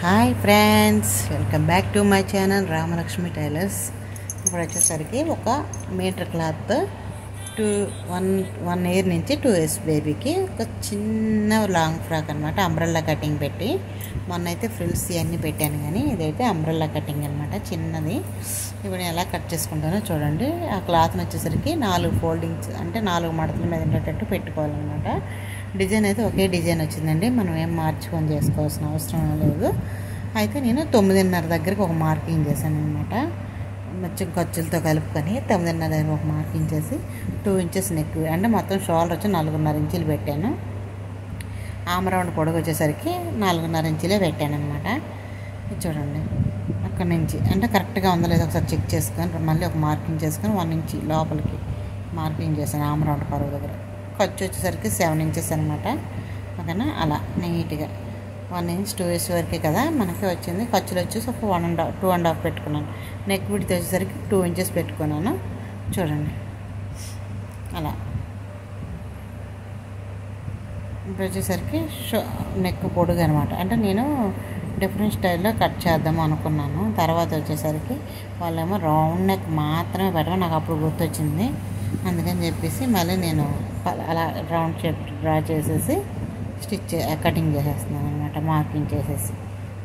Hi friends, welcome back to my channel Ramalakshmi tailors. ఇప్పుడు వచ్చేసరికి ఒక మీటర్ క్లాత్ వన్ ఇయర్ నుంచి 2 years బేబీకి ఒక చిన్న లాంగ్ ఫ్రాక్ అనమాట. అంబ్రెల్లా కటింగ్ పెట్టి మొన్నైతే ఫ్రిల్స్ ఇవన్నీ పెట్టాను, కానీ ఇదైతే అంబ్రెల్లా కటింగ్ అనమాట, చిన్నది. ఇప్పుడు నేను ఎలా కట్ చేసుకుంటానో చూడండి. ఆ క్లాత్ని వచ్చేసరికి 4 ఫోల్డింగ్స్ అంటే 4 మడతల మీద ఉండేటట్టు పెట్టుకోవాలన్నమాట. డిజైన్ అయితే ఒకే డిజైన్ వచ్చిందండి, మనం ఏం మార్చుకొని చేసుకోవాల్సిన అవసరం లేదు. అయితే నేను 9.5 దగ్గరికి ఒక మార్కింగ్ చేశాను అనమాట. మంచిగా ఖర్చులతో కలుపుకొని 9.5 దగ్గర ఒక మార్కింగ్ చేసి 2 inches నెక్ అంటే మొత్తం షోల్డర్ వచ్చి 4.5 inches పెట్టాను. ఆమ్ రౌండ్ పొడవు వచ్చేసరికి 4.5 inches పెట్టాను అనమాట. చూడండి, అక్కడి నుంచి అంటే కరెక్ట్గా ఉందో లేదో ఒకసారి చెక్ చేసుకొని మళ్ళీ ఒక మార్కింగ్ చేసుకొని 1 inch లోపలికి మార్కింగ్ చేశాను. ఆమ్ రౌండ్ పొడవు దగ్గర ఖర్చు వచ్చేసరికి 7 inches అనమాట. ఓకేనా, అలా నీట్గా 1 inch 2 inches వరకే కదా మనకి వచ్చింది. ఖర్చులు వచ్చేసి ఒక 2.5 పెట్టుకున్నాను. నెక్ విడ్త్ వచ్చేసరికి 2 inches పెట్టుకున్నాను. చూడండి, అలా ఇప్పుడు వచ్చేసరికి నెక్ పొడుగు అనమాట. అంటే నేను డిఫరెంట్ స్టైల్లో కట్ చేద్దాం అనుకున్నాను. తర్వాత వచ్చేసరికి వాళ్ళేమో రౌండ్ నెక్ మాత్రమే పెట్టమని నాకు అప్పుడు గుర్తొచ్చింది. అందుకని చెప్పేసి మళ్ళీ నేను అలా రౌండ్ షేప్ డ్రా చేసేసి కటింగ్ చేసేస్తున్నాను అనమాట, మార్కింగ్ చేసేసి.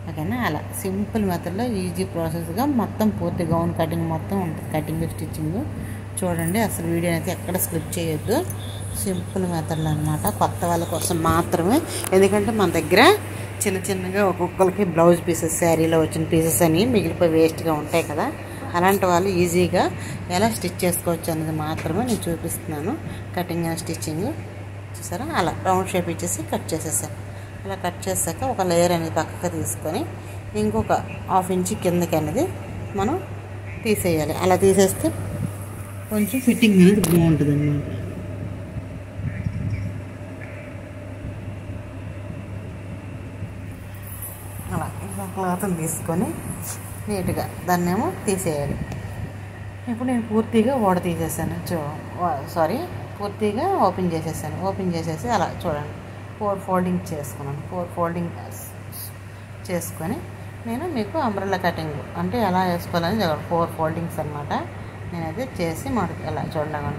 ఓకేనా, అలా సింపుల్ మెథడ్లో ఈజీ ప్రాసెస్గా మొత్తం పూర్తి గౌన్ కటింగ్ మొత్తం ఉంటుంది. కటింగ్ స్టిచ్చింగ్ చూడండి, అసలు వీడియో అయితే ఎక్కడ స్కిప్ చేయొద్దు. సింపుల్ మెథడ్లో అనమాట, కొత్త వాళ్ళ కోసం మాత్రమే. ఎందుకంటే మన దగ్గర చిన్న చిన్నగా ఒక్కొక్కరికి బ్లౌజ్ పీసెస్, శారీలో వచ్చిన పీసెస్ అని మిగిలిపోయి వేస్ట్గా ఉంటాయి కదా, అలాంటి వాళ్ళు ఈజీగా ఎలా స్టిచ్ చేసుకోవచ్చు అనేది మాత్రమే నేను చూపిస్తున్నాను. కటింగ్ అండ్ స్టిచ్చింగ్ చూసారా, అలా రౌండ్ షేప్ ఇచ్చేసి కట్ చేసేసాను. అలా కట్ చేసాక ఒక లేయర్ అనేది పక్కకు తీసుకొని ఇంకొక 1/2 inch కిందకి అనేది మనం తీసేయాలి. అలా తీసేస్తే కొంచెం ఫిట్టింగ్ అనేది బాగుంటుంది అన్నమాట. అలా ఇంకా క్లాత్ని తీసుకొని నీట్గా దాన్నేమో తీసేయాలి. ఇప్పుడు నేను పూర్తిగా తీసేసాను. పూర్తిగా ఓపెన్ చేసేసాను. ఓపెన్ చేసేసి అలా చూడండి 4 folding చేసుకున్నాను. 4 folding చేసుకొని నేను మీకు అంబ్రెల్లా కటింగ్ అంటే ఎలా వేసుకోవాలని 4 foldings అనమాట నేనైతే చేసి మనకి ఎలా చూడలేను.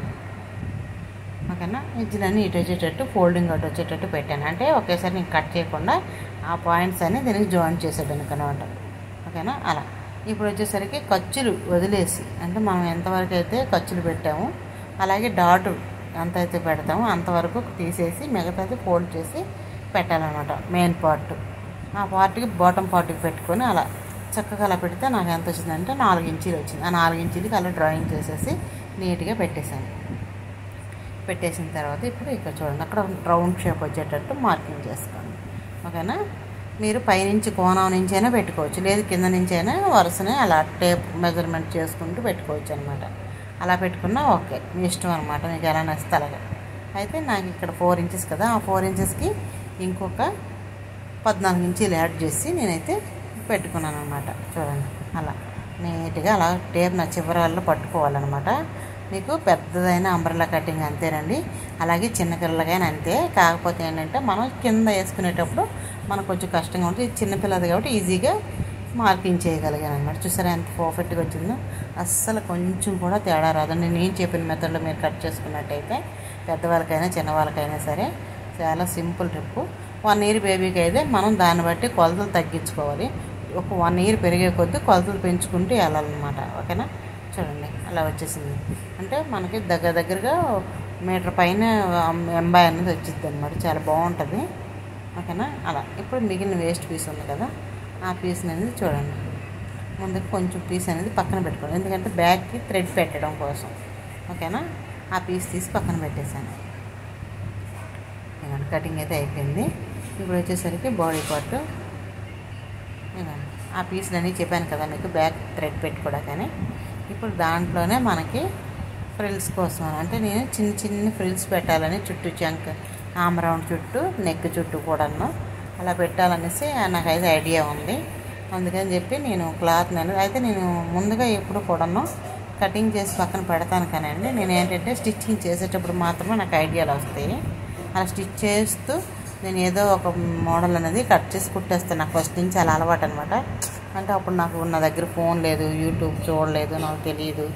ఓకేనా, ఇజ్జులన్నీ ఇటు వచ్చేటట్టు ఫోల్డింగ్ అటు వచ్చేటట్టు పెట్టాను. అంటే ఒకేసారి నేను కట్ చేయకుండా ఆ పాయింట్స్ అన్ని దీనికి జాయిన్ చేసేటానికి అనమాట. ఓకేనా, అలా ఇప్పుడు వచ్చేసరికి ఖర్చులు వదిలేసి అంటే మనం ఎంతవరకు అయితే ఖర్చులు పెట్టామో అలాగే డాట్ ఎంత అయితే పెడతామో అంతవరకు తీసేసి మిగతాది ఫోల్డ్ చేసి పెట్టాలన్నమాట. మెయిన్ పార్ట్ ఆ పార్ట్కి బాటమ్ పార్ట్కి పెట్టుకొని అలా చక్కగా అలా పెడితే నాకు ఎంత వచ్చిందంటే 4 inches వచ్చింది. ఆ 4 inches అలా డ్రాయింగ్ చేసేసి నీట్గా పెట్టేశాను. పెట్టేసిన తర్వాత ఇప్పుడు ఇక్కడ చూడండి, అక్కడ రౌండ్ షేప్ వచ్చేటట్టు మార్కింగ్ చేసుకోండి. ఓకేనా, మీరు పైనుంచి కోణం నుంచి అయినా పెట్టుకోవచ్చు, లేదు కింద నుంచి అయినా వరుసనే అలా టేప్ మెజర్మెంట్ చేసుకుంటూ పెట్టుకోవచ్చు అనమాట. అలా పెట్టుకున్నా ఓకే, మీ ఇష్టం అనమాట, మీకు ఎలా నచ్చితే అలాగే. అయితే నాకు ఇక్కడ 4 inches కదా, ఆ 4 inchesకి ఇంకొక 14 inches యాడ్ చేసి నేనైతే పెట్టుకున్నాను అనమాట. చూడండి, అలా నీట్గా అలా టేప్ నా చివరాల్లో పట్టుకోవాలన్నమాట. మీకు పెద్దదైన అంబ్రెల్లా కటింగ్ అంతేనండి, అలాగే చిన్న పిల్లలకైనా అంతే. కాకపోతే ఏంటంటే మనం కింద వేసుకునేటప్పుడు మనకు కొంచెం కష్టంగా ఉంటుంది. చిన్నపిల్లది కాబట్టి ఈజీగా మార్కింగ్ చేయగలిగాను అనమాట. చూసారా ఎంత పర్ఫెక్ట్గా వచ్చిందో, అస్సలు కొంచెం కూడా తేడా రాదండి. నేను చెప్పిన మెథడ్లో మీరు కట్ చేసుకున్నట్టయితే పెద్దవాళ్ళకైనా చిన్నవాళ్ళకైనా సరే చాలా సింపుల్ ట్రిప్. 1 year బేబీకి అయితే మనం దాన్ని బట్టి కొలతలు తగ్గించుకోవాలి. ఒక 1 year పెరిగే కొద్దీ కొలతలు పెంచుకుంటూ వెళ్ళాలన్నమాట. ఓకేనా, చూడండి అలా వచ్చేసింది. అంటే మనకి దగ్గరగా మీటర్ పైన ఎంబాయ్ అనేది వచ్చింది అనమాట, చాలా బాగుంటుంది. ఓకేనా, అలా ఇప్పుడు మిగిలిన వేస్ట్ పీస్ ఉంది కదా, ఆ పీస్ అనేది చూడండి ముందుకు కొంచెం పీస్ అనేది పక్కన పెట్టుకోండి, ఎందుకంటే బ్యాగ్కి థ్రెడ్ పెట్టడం కోసం. ఓకేనా, ఆ పీస్ తీసి పక్కన పెట్టేశాను. ఇలాంటి కటింగ్ అయితే అయిపోయింది. ఇప్పుడు వచ్చేసరికి బాడీ పార్ట్ ఆ పీస్లన్నీ చెప్పాను కదా మీకు బ్యాక్ థ్రెడ్ పెట్టుకోవడానికని. ఇప్పుడు దాంట్లోనే మనకి ఫ్రిల్స్ కోసం అంటే నేను చిన్న ఫ్రిల్స్ పెట్టాలని చుట్టూ చంక ఆమ్ రౌండ్ చుట్టూ నెక్ చుట్టూ కూడాను అలా పెట్టాలనేసి నాకైతే ఐడియా ఉంది. అందుకని చెప్పి నేను క్లాత్ అయితే నేను ముందుగా ఎప్పుడు కూడాను కటింగ్ చేసి పక్కన పెడతాను. కానండి నేను ఏంటంటే స్టిచ్చింగ్ చేసేటప్పుడు మాత్రమే నాకు ఐడియాలు వస్తాయి. అలా స్టిచ్ చేస్తూ నేను ఏదో ఒక మోడల్ అనేది కట్ చేసి కుట్టేస్తాను. నాకు ఫస్ట్ నుంచి అలా అలవాటు అనమాట. అంటే అప్పుడు నాకు నా దగ్గర ఫోన్ లేదు, యూట్యూబ్ చూడలేదు, నాకు తెలియదు.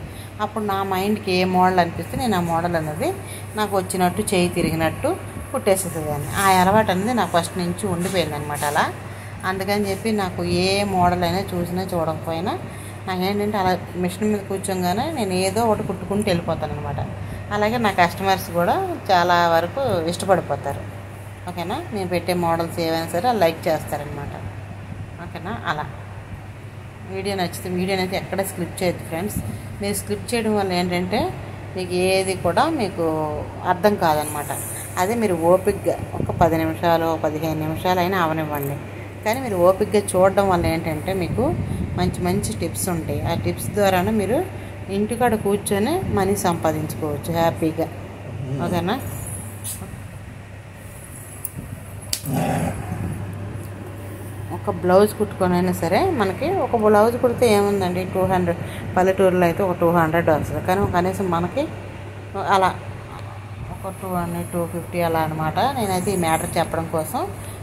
అప్పుడు నా మైండ్కి ఏ మోడల్ అనిపిస్తే నేను ఆ మోడల్ అనేది నాకు వచ్చినట్టు చేయి తిరిగినట్టు కుట్టేసేసేదాన్ని. ఆ అలవాటు అనేది నాకు ఫస్ట్ నుంచి ఉండిపోయింది అనమాట. అలా అందుకని చెప్పి నాకు ఏ మోడల్ అయినా చూసినా చూడకపోయినా నాకేంటంటే అలా మిషన్ మీద కూర్చోగానే నేను ఏదో ఒకటి కుట్టుకుంటూ వెళ్ళిపోతాను అనమాట. అలాగే నా కస్టమర్స్ కూడా చాలా వరకు ఇష్టపడిపోతారు. ఓకేనా, నేను పెట్టే మోడల్స్ ఏవైనా సరే లైక్ చేస్తారనమాట. ఓకేనా, అలా వీడియో నచ్చితే వీడియోనైతే ఎక్కడ స్కిప్ చేయొద్దు ఫ్రెండ్స్. మీరు స్కిప్ చేయడం వల్ల ఏంటంటే మీకు ఏది కూడా మీకు అర్థం కాదనమాట. అదే మీరు ఓపిక్గా ఒక 10 నిమిషాలు 15 నిమిషాలు అయినా అవనివ్వండి, కానీ మీరు ఓపిక్గా చూడడం వల్ల ఏంటంటే మీకు మంచి మంచి టిప్స్ ఉంటాయి. ఆ టిప్స్ ద్వారానే మీరు ఇంటికాడ కూర్చొని మనీ సంపాదించుకోవచ్చు హ్యాపీగా. ఓకేనా, ఒక బ్లౌజ్ కుట్టుకొనైనా సరే మనకి ఒక బ్లౌజ్ కుడితే ఏముందండి 200, పల్లెటూరులో అయితే ఒక 200 వస్తుంది. కానీ కనీసం మనకి అలా ఒక 200, 250 అలా అనమాట. నేనైతే ఈ మ్యాటర్ చెప్పడం కోసం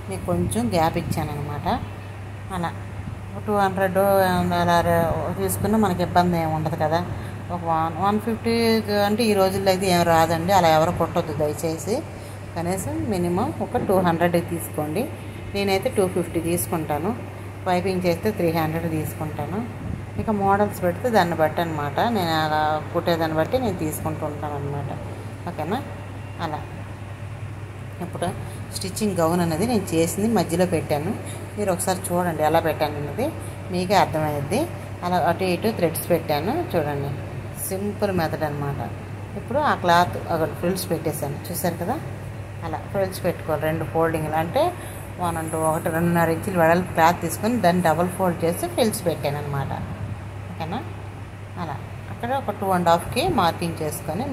మీకు కొంచెం గ్యాప్ ఇచ్చాను అనమాట. అలా 200 అలా తీసుకున్నా మనకి ఇబ్బంది ఏమి ఉండదు కదా. ఒక 150 అంటే ఈ రోజుల్లో అయితే ఏం రాదండి. అలా ఎవరు కుట్టొద్దు దయచేసి. కనీసం మినిమం ఒక 200 తీసుకోండి. నేనైతే 250 తీసుకుంటాను. పైపింగ్ చేస్తే 300 తీసుకుంటాను. ఇక మోడల్స్ పెడితే దాన్ని బట్టి అనమాట, నేను అలా కుట్టేదాన్ని బట్టి నేను తీసుకుంటూ ఉంటాను అనమాట. ఓకేనా, అలా ఇప్పుడు స్టిచ్చింగ్ గౌన్ అనేది నేను చేసింది మధ్యలో పెట్టాను. మీరు ఒకసారి చూడండి ఎలా పెట్టాను అన్నది మీకే అర్థమయ్యేది. అలా అటు ఇటు థ్రెడ్స్ పెట్టాను చూడండి. సింపుల్ మెథడ్ అనమాట. ఇప్పుడు ఆ క్లాత్ ఫ్రిల్స్ పెట్టేశాను, చూసారు కదా. అలా ఫ్రిల్స్ పెట్టుకోవాలి 2 ఫోల్డింగ్లు. అంటే 2.5 ఇంచులు వెడల్పు క్లాత్ తీసుకొని దాన్ని డబల్ ఫోల్డ్ చేసి ఫ్రిల్స్ పెట్టాను అనమాట. ఓకేనా, అలా అక్కడ ఒక 2.5కి మార్కింగ్ చేసుకొని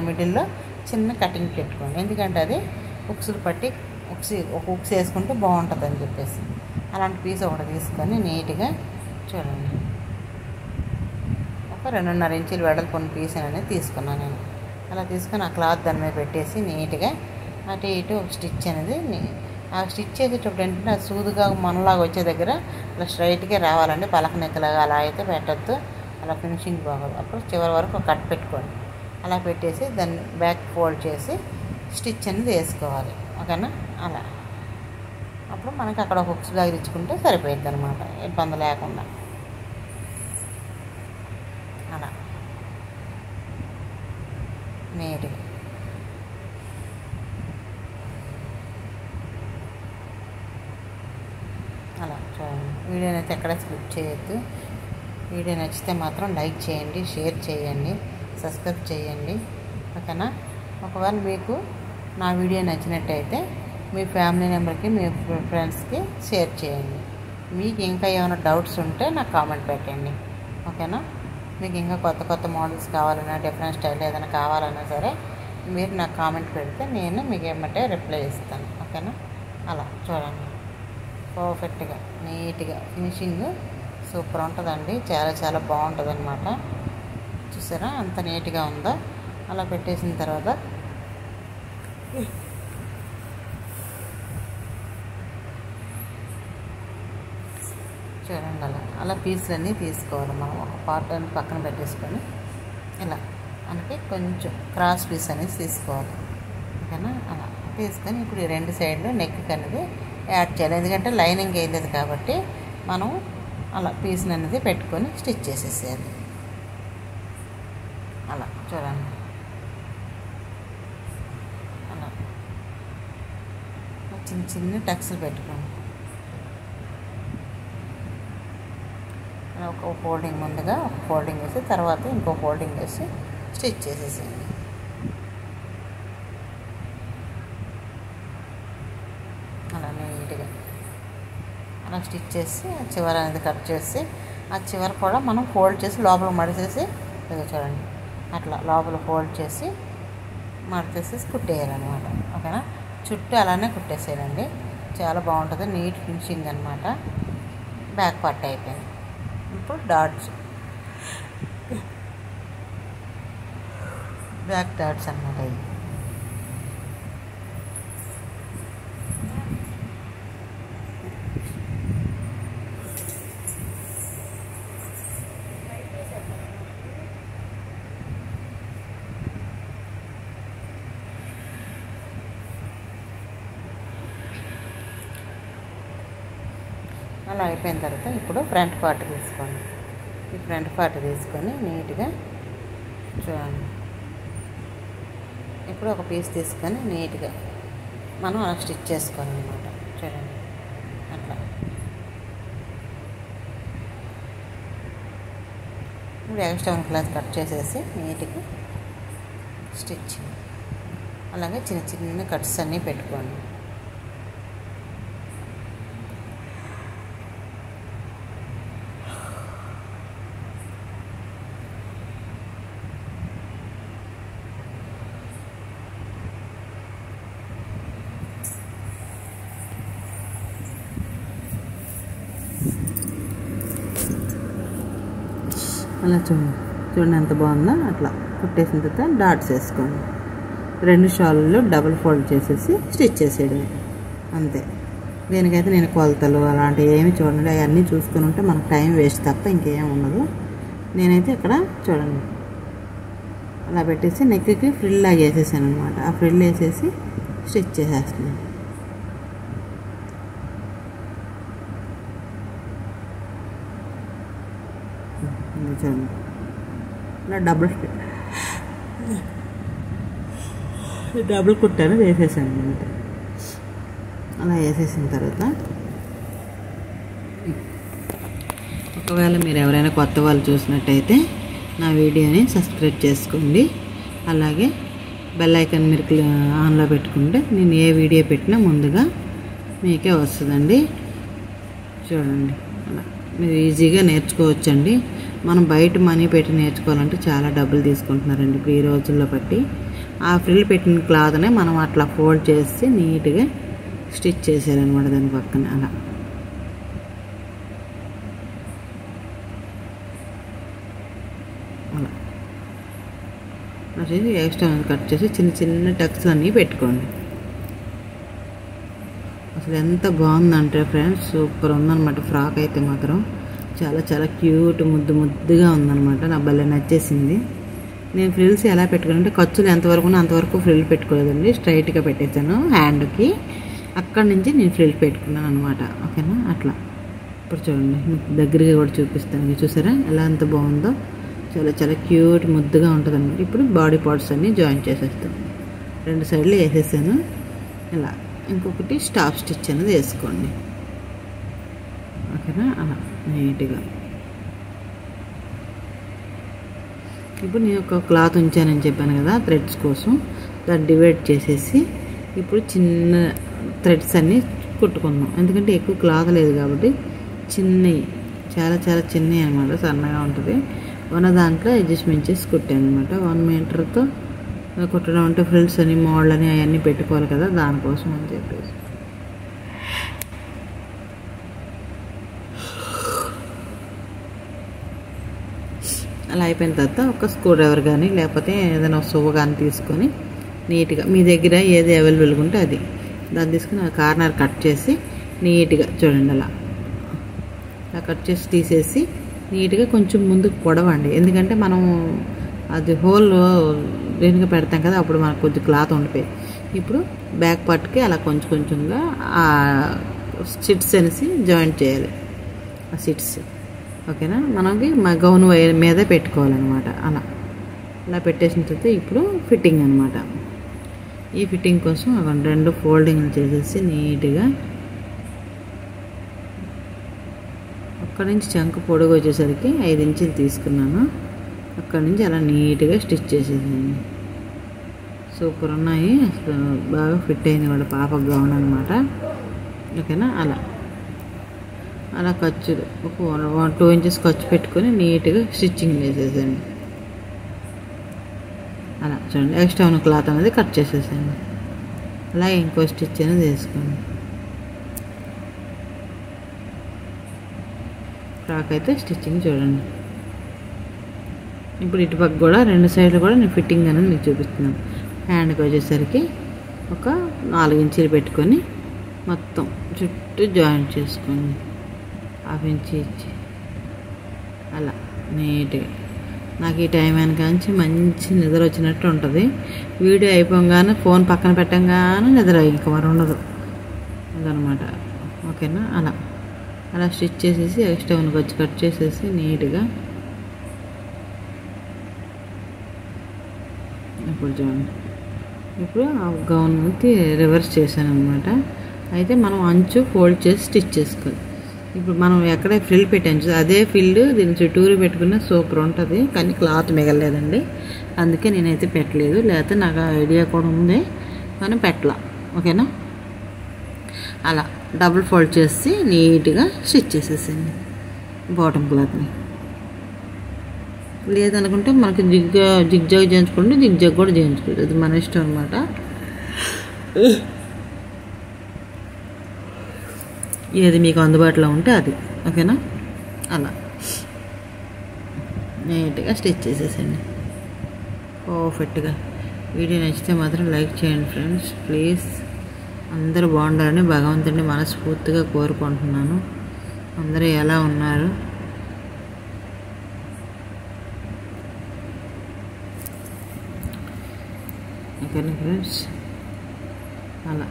మిడిల్లో చిన్న కటింగ్ పెట్టుకోండి. ఎందుకంటే అది ఉక్సులు పట్టి ఒక ఉక్స్ వేసుకుంటే బాగుంటుంది అని చెప్పేసి అలాంటి పీస్ ఒకటి తీసుకొని నీట్గా చూడండి. ఒక 2.5 ఇంచులు వెడల్పు ఉన్న పీస్ అనేది తీసుకున్నాను నేను. అలా తీసుకొని ఆ క్లాత్ దాని మీద పెట్టేసి నీట్గా అటు ఇటు ఒక స్టిచ్ అనేది ఆ స్టిచ్ చేసేటప్పుడు ఏంటంటే అది సూదుగా మనలాగా వచ్చే దగ్గర అలా స్ట్రైట్గా రావాలండి. పలక నెక్కలాగా అలా అయితే పెట్టద్దు, అలా ఫినిషింగ్ బాగోదు. అప్పుడు చివరి వరకు ఒక కట్ పెట్టుకోండి. అలా పెట్టేసి దాన్ని బ్యాక్ ఫోల్డ్ చేసి స్టిచ్ అనేది వేసుకోవాలి. ఓకేనా, అలా అప్పుడు మనకి అక్కడ ఒక హుక్స్ బ్యాగ్ ఇచ్చుకుంటే సరిపోయింది అనమాట, ఇబ్బంది లేకుండా. అలా నీట్గా అలా చూడండి. వీడియోని అయితే ఎక్కడ స్కిప్ చేయొద్దు. వీడియో నచ్చితే మాత్రం లైక్ చేయండి, షేర్ చేయండి, సబ్స్క్రైబ్ చేయండి. ఓకేనా, ఒకవేళ మీకు నా వీడియో నచ్చినట్టయితే మీ ఫ్యామిలీ మెంబర్కి మీ ఫ్రెండ్స్కి షేర్ చేయండి. మీకు ఇంకా ఏమైనా డౌట్స్ ఉంటే నాకు కామెంట్ పెట్టండి. ఓకేనా, మీకు ఇంకా కొత్త కొత్త మోడల్స్ కావాలన్నా డిఫరెంట్ స్టైల్ ఏదైనా కావాలన్నా సరే మీరు నాకు కామెంట్ పెడితే నేను మీకు ఏమంటే రిప్లై ఇస్తాను. ఓకేనా, అలా చూడండి. పర్ఫెక్ట్గా నీట్గా ఫినిషింగ్ సూపర్ ఉంటుందండి. చాలా చాలా బాగుంటుంది అనమాట. చూసారా అంత నీట్గా ఉందో. అలా పెట్టేసిన తర్వాత చూడండి అలా పీసులన్నీ తీసుకోవాలి మనం. ఒక పార్ట్ అని పక్కన పెట్టేసుకొని ఇలా మనకి కొంచెం క్రాస్ పీస్ అనేది తీసుకోవాలి. ఓకేనా, అలా తీసుకొని ఇప్పుడు ఈ 2 సైడ్లు నెక్ అనేది యాడ్ చేయాలి. ఎందుకంటే లైనింగ్ వేయలేదు కాబట్టి మనం అలా పీస్ని అనేది పెట్టుకొని స్టిచ్ చేసేసేయాలి. అలా చూడండి. అలా చిన్న చిన్న టక్స్లు పెట్టుకోండి. ఒక ఫోల్డింగ్ ముందుగా ఒక ఫోల్డింగ్ వేసి తర్వాత ఇంకో ఫోల్డింగ్ వేసి స్టిచ్ చేసేసేయండి. అలా నీట్గా అలా స్టిచ్ చేసి ఆ చివర అనేది కట్ చేసి ఆ చివర కూడా మనం ఫోల్డ్ చేసి లోపల మడిచేసి చూడండి అట్లా లోపల ఫోల్డ్ చేసి మడిచేసి కుట్టేయాలన్నమాట. ఓకేనా, చుట్టూ అలానే కుట్టేసేయాలండి. చాలా బాగుంటుంది, నీట్ ఫినిషింగ్ అనమాట. బ్యాక్ పార్ట్ అయిపోయింది. ఇప్పుడు డాట్స్, బ్యాక్ డాట్స్ అన్నమాట. ఇది అలా అయిపోయిన తర్వాత ఇప్పుడు ఫ్రంట్ పార్ట్ తీసుకోండి. ఈ ఫ్రంట్ పార్ట్ తీసుకొని నీట్గా చూడండి. ఇప్పుడు ఒక పీస్ తీసుకొని నీట్గా మనం అలా స్టిచ్ చేసుకోవాలన్నమాట. చూడండి అట్లా. ఇప్పుడు ఎక్స్ట్రా క్లాత్ కట్ చేసేసి నీట్గా స్టిచ్చింగ్, అలాగే చిన్న చిన్న కట్స్ అన్నీ పెట్టుకోండి. అలా చూడండి ఎంత బాగుందో. అట్లా కుట్టేసిన తర్వాత డాట్స్ వేసుకోండి. 2 షాల్లో డబుల్ ఫోల్డ్ చేసేసి స్టిచ్ చేసేయడం అంతే. దీనికైతే నేను కొలతలు అలాంటివి ఏమి చూడండి, అవన్నీ చూసుకుని ఉంటే మనకు టైం వేస్ట్ తప్ప ఇంకేం ఉండదు. నేనైతే ఇక్కడ చూడండి అలా పెట్టేసి నెక్కి ఫ్రిల్ లాగా వేసేసాను అనమాట. ఆ ఫ్రిల్ వేసేసి స్టిచ్ చేసేస్తున్నాను. చూడండి ఇలా డబుల్ కుట్టాను వేసేసాను అనమాట. అలా వేసేసిన తర్వాత ఒకవేళ మీరు ఎవరైనా కొత్త వాళ్ళు చూసినట్టయితే నా వీడియోని సబ్స్క్రైబ్ చేసుకోండి. అలాగే బెల్ ఐకాన్ మీరు ఆన్లో పెట్టుకుంటే నేను ఏ వీడియో పెట్టినా ముందుగా మీకే వస్తుందండి. చూడండి అలా మీరు ఈజీగా నేర్చుకోవచ్చండి. మనం బయట మనీ పెట్టి నేర్చుకోవాలంటే చాలా డబ్బులు తీసుకుంటున్నారండి ఇప్పుడు ఈ రోజుల్లో బట్టి. ఆ ఫ్రిల్ పెట్టిన క్లాత్నే మనం అట్లా ఫోల్డ్ చేసి నీట్గా స్టిచ్ చేసేయాలన్నమాట దాని పక్కన. అలా అలా వచ్చేసి ఎక్స్ట్రా కట్ చేసి చిన్న చిన్న టక్స్ అన్నీ పెట్టుకోండి. అసలు ఎంత బాగుందంటే ఫ్రెండ్స్, సూపర్ ఉందన్నమాట. ఫ్రాక్ అయితే మాత్రం చాలా చాలా క్యూట్ ముద్దుగా ఉందన్నమాట. నాకు భలే నచ్చేసింది. నేను ఫ్రిల్స్ ఎలా పెట్టుకున్నానంటే ఖర్చులు ఎంతవరకు అంతవరకు ఫ్రిల్ పెట్టుకోలేదండి, స్ట్రైట్గా పెట్టేశాను హ్యాండ్కి. అక్కడి నుంచి నేను ఫ్రిల్ పెట్టుకున్నాను అనమాట. ఓకేనా అట్లా. ఇప్పుడు చూడండి దగ్గరగా కూడా చూపిస్తాను. చూసారా ఎలా ఎంత బాగుందో, చాలా చాలా క్యూట్ ముద్దుగా ఉంటుంది అనమాట. ఇప్పుడు బాడీ పార్ట్స్ అన్నీ జాయిన్ చేసేస్తాను. 2 సైడ్లు వేసేసాను. ఇలా ఇంకొకటి స్టాప్ స్టిచ్ అనేది వేసుకోండి. ఓకేనా అలా నీట్గా. ఇప్పుడు నేను ఒక క్లాత్ ఉంచానని చెప్పాను కదా థ్రెడ్స్ కోసం, దాన్ని డివైడ్ చేసేసి ఇప్పుడు చిన్న థ్రెడ్స్ అన్నీ కుట్టుకుందాం. ఎందుకంటే ఎక్కువ క్లాత్ లేదు కాబట్టి చిన్నవి, చాలా చాలా చిన్నవి అనమాట, సన్నగా ఉంటుంది. దాంట్లో అడ్జస్ట్మెంట్ చేసి కుట్టాను అనమాట. 1 మీటర్తో కుట్టడం అంటే ఫ్రిల్స్ అని మోడల్ అని అవన్నీ పెట్టుకోవాలి కదా, దానికోసం అని చెప్పేసి. అలా అయిపోయిన తర్వాత ఒక స్క్రూ డ్రైవర్ కానీ లేకపోతే ఏదైనా సువ్వ కానీ తీసుకొని నీట్గా మీ దగ్గర ఏది అవైలబుల్గా ఉంటే అది దాన్ని తీసుకుని ఆ కార్నర్ కట్ చేసి నీట్గా చూడండి అలా కట్ చేసి తీసేసి నీట్గా కొంచెం ముందుకు పొడవండి. ఎందుకంటే మనం అది హోల్ దేనిగా పెడతాం కదా, అప్పుడు మనకు కొంచెం క్లాత్ ఉండిపోయి. ఇప్పుడు బ్యాక్ పార్ట్కి అలా కొంచెం కొంచెంగా ఆ స్టిట్స్ అనేసి జాయింట్ చేయాలి. ఆ స్టిట్స్ ఓకేనా, మనకి మా గౌన్ వైర్ మీద పెట్టుకోవాలన్నమాట. అలా పెట్టేసిన తర్వాత ఇప్పుడు ఫిట్టింగ్ అనమాట. ఈ ఫిట్టింగ్ కోసం 2 ఫోల్డింగ్లు చేసేసి నీట్గా అక్కడి నుంచి చంక పొడుగు వచ్చేసరికి 5 ఇంచులు తీసుకున్నాను. అక్కడి నుంచి అలా నీట్గా స్టిచ్ చేసేసాను. సూపర్ ఉన్నాయి, అసలు బాగా ఫిట్ అయింది కూడా పాపకు గౌన్ అనమాట. ఓకేనా, అలా ఖర్చులు ఒక 2 ఇంచెస్ ఖర్చు పెట్టుకొని నీట్గా స్టిచ్చింగ్ వేసేసాను. అలా చూడండి ఎక్స్ట్రా ఉన్న క్లాత్ అనేది కట్ చేసేసాను. అలా ఇంకో స్టిచ్ అనేది వేసుకోండి. ఫ్రాక్ అయితే స్టిచ్చింగ్ చూడండి. ఇప్పుడు ఇటుపక్క కూడా 2 సైడ్లు కూడా నేను ఫిట్టింగ్ అనేది మీకు చూపిస్తున్నాను. హ్యాండ్కి వచ్చేసరికి ఒక 4 ఇంచులు పెట్టుకొని మొత్తం చుట్టూ జాయింట్ చేసుకోండి. 1/2 ఇంచు ఇచ్చి అలా నీట్గా. నాకు ఈ టైం వెనకాంచి మంచి నిద్ర వచ్చినట్టు ఉంటుంది. వీడియో అయిపోగానే ఫోన్ పక్కన పెట్టంగానే నిద్ర ఇంకా మరి ఉండదు అదనమాట. ఓకేనా, అలా అలా స్టిచ్ చేసేసి ఎక్స్ట్రా ఉన్న ఖర్చు కట్ చేసేసి నీట్గా ఇప్పుడు చూడండి. ఇప్పుడు ఆ గౌన్కి రివర్స్ చేశాను అనమాట. అయితే మనం అంచు ఫోల్డ్ చేసి స్టిచ్ చేసుకోవాలి. ఇప్పుడు మనం ఎక్కడ ఫ్రిల్ పెట్టాను అదే ఫిల్డ్ దీని చుట్టూరు పెట్టుకున్న సూపర్ ఉంటుంది, కానీ క్లాత్ మిగలలేదండి, అందుకే నేనైతే పెట్టలేదు. లేకపోతే నాకు ఐడియా కూడా ఉంది కానీ పెట్టలా. ఓకేనా, అలా డబుల్ ఫోల్డ్ చేసి నీట్గా స్టిచ్ చేసేసేయండి బాటమ్ క్లాత్ని. లేదనుకుంటే మనకి జిగ్జాగ్ చేయించుకుంటే జిగ్జాగ్ కూడా చేయించుకోవచ్చు, అది మన ఇష్టం అనమాట. ఏది మీకు అందుబాటులో ఉంటే అది. ఓకేనా, అలా నీట్గా స్టిచ్ చేసేసండి పర్ఫెక్ట్గా. వీడియో నచ్చితే మాత్రం లైక్ చేయండి ఫ్రెండ్స్ ప్లీజ్. అందరూ బాగుండాలని భగవంతుడిని మనస్ఫూర్తిగా కోరుకుంటున్నాను. అందరూ ఎలా ఉన్నారు? ఓకేనా ఫ్రెండ్స్, అలా